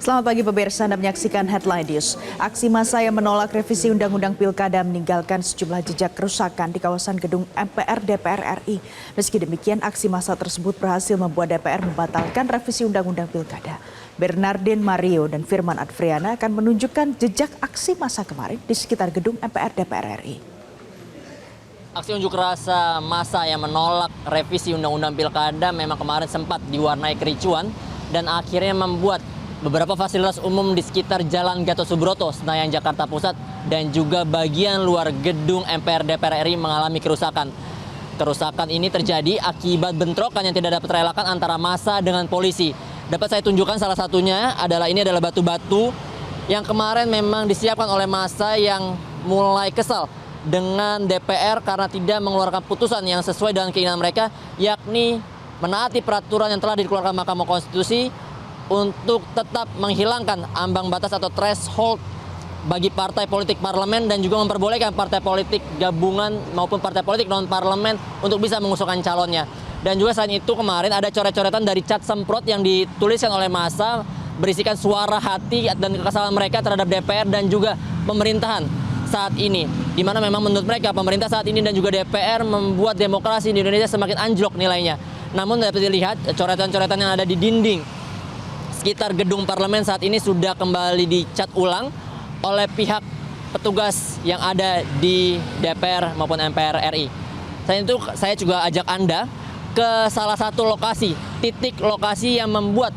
Selamat pagi pemirsa, Anda menyaksikan Headline News. Aksi massa yang menolak revisi Undang-Undang Pilkada meninggalkan sejumlah jejak kerusakan di kawasan gedung MPR DPR RI. Meski demikian, aksi massa tersebut berhasil membuat DPR membatalkan revisi Undang-Undang Pilkada. Bernardin Mario dan Firman Adfriana akan menunjukkan jejak aksi massa kemarin di sekitar gedung MPR DPR RI. Aksi unjuk rasa massa yang menolak revisi Undang-Undang Pilkada memang kemarin sempat diwarnai kericuan dan akhirnya membuat beberapa fasilitas umum di sekitar Jalan Gatot Subroto, Senayan, Jakarta Pusat, dan juga bagian luar gedung MPR DPR RI mengalami kerusakan. Kerusakan ini terjadi akibat bentrokan yang tidak dapat terelakkan antara massa dengan polisi. Dapat saya tunjukkan salah satunya adalah batu-batu yang kemarin memang disiapkan oleh massa yang mulai kesal dengan DPR karena tidak mengeluarkan putusan yang sesuai dengan keinginan mereka, yakni menaati peraturan yang telah dikeluarkan Mahkamah Konstitusi untuk tetap menghilangkan ambang batas atau threshold bagi partai politik parlemen dan juga memperbolehkan partai politik gabungan maupun partai politik non-parlemen untuk bisa mengusulkan calonnya. Dan juga selain itu kemarin ada coret-coretan dari cat semprot yang dituliskan oleh massa berisikan suara hati dan kekesalan mereka terhadap DPR dan juga pemerintahan saat ini. Di mana memang menurut mereka pemerintah saat ini dan juga DPR membuat demokrasi di Indonesia semakin anjlok nilainya. Namun dapat dilihat coretan-coretan yang ada di dinding sekitar gedung parlemen saat ini sudah kembali dicat ulang oleh pihak petugas yang ada di DPR maupun MPR RI. Selain itu saya juga ajak Anda ke salah satu titik lokasi yang membuat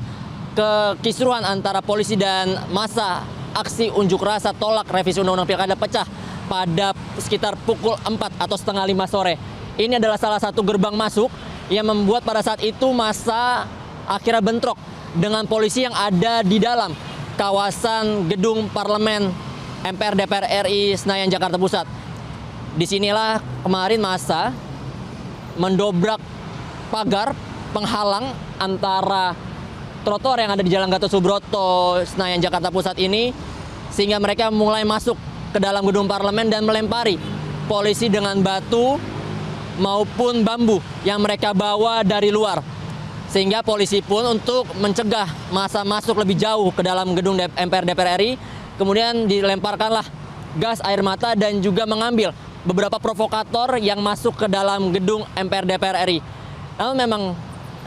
kekisruhan antara polisi dan massa aksi unjuk rasa tolak revisi Undang-Undang Pilkada pecah pada sekitar pukul 4 atau setengah 5 sore. Ini adalah salah satu gerbang masuk yang membuat pada saat itu massa akhirnya bentrok dengan polisi yang ada di dalam kawasan gedung parlemen MPR DPR RI Senayan, Jakarta Pusat. Disinilah kemarin massa mendobrak pagar penghalang antara trotoar yang ada di Jalan Gatot Subroto, Senayan, Jakarta Pusat ini, sehingga mereka mulai masuk ke dalam gedung parlemen dan melempari polisi dengan batu maupun bambu yang mereka bawa dari luar. Sehingga polisi pun untuk mencegah massa masuk lebih jauh ke dalam gedung MPR DPR RI, kemudian dilemparkanlah gas air mata dan juga mengambil beberapa provokator yang masuk ke dalam gedung MPR DPR RI. Namun memang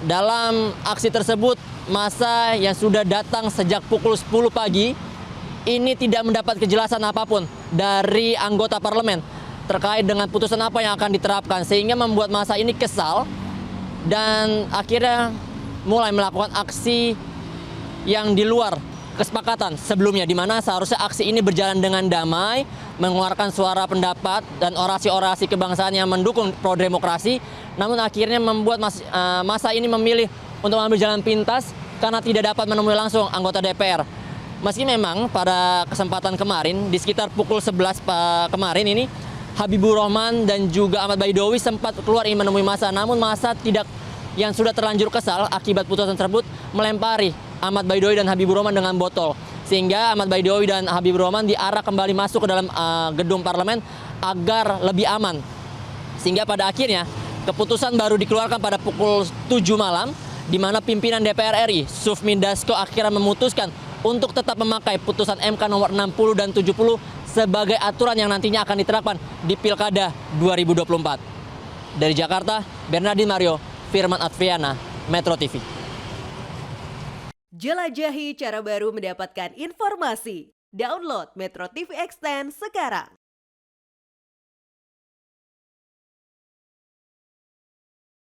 dalam aksi tersebut massa yang sudah datang sejak pukul 10 pagi ini tidak mendapat kejelasan apapun dari anggota parlemen terkait dengan putusan apa yang akan diterapkan, sehingga membuat massa ini kesal dan akhirnya mulai melakukan aksi yang di luar kesepakatan sebelumnya, di mana seharusnya aksi ini berjalan dengan damai, mengeluarkan suara pendapat dan orasi-orasi kebangsaan yang mendukung pro-demokrasi. Namun akhirnya membuat massa ini memilih untuk mengambil jalan pintas karena tidak dapat menemui langsung anggota DPR. Meski memang pada kesempatan kemarin di sekitar pukul 11 kemarin ini Habibur Rahman dan juga Ahmad Baidowi sempat keluar ingin menemui massa, namun massa yang sudah terlanjur kesal akibat putusan tersebut melempari Ahmad Baidowi dan Habibur Rahman dengan botol, sehingga Ahmad Baidowi dan Habibur Rahman diarah kembali masuk ke dalam gedung parlemen agar lebih aman. Sehingga pada akhirnya keputusan baru dikeluarkan pada pukul 7 malam, di mana pimpinan DPR RI Sufmi Dasko akhirnya memutuskan untuk tetap memakai putusan MK nomor 60 dan 70 sebagai aturan yang nantinya akan diterapkan di Pilkada 2024. Dari Jakarta, Bernardin Mario, Firman Adfriana, Metro TV. Jelajahi cara baru mendapatkan informasi. Download Metro TV Extend sekarang.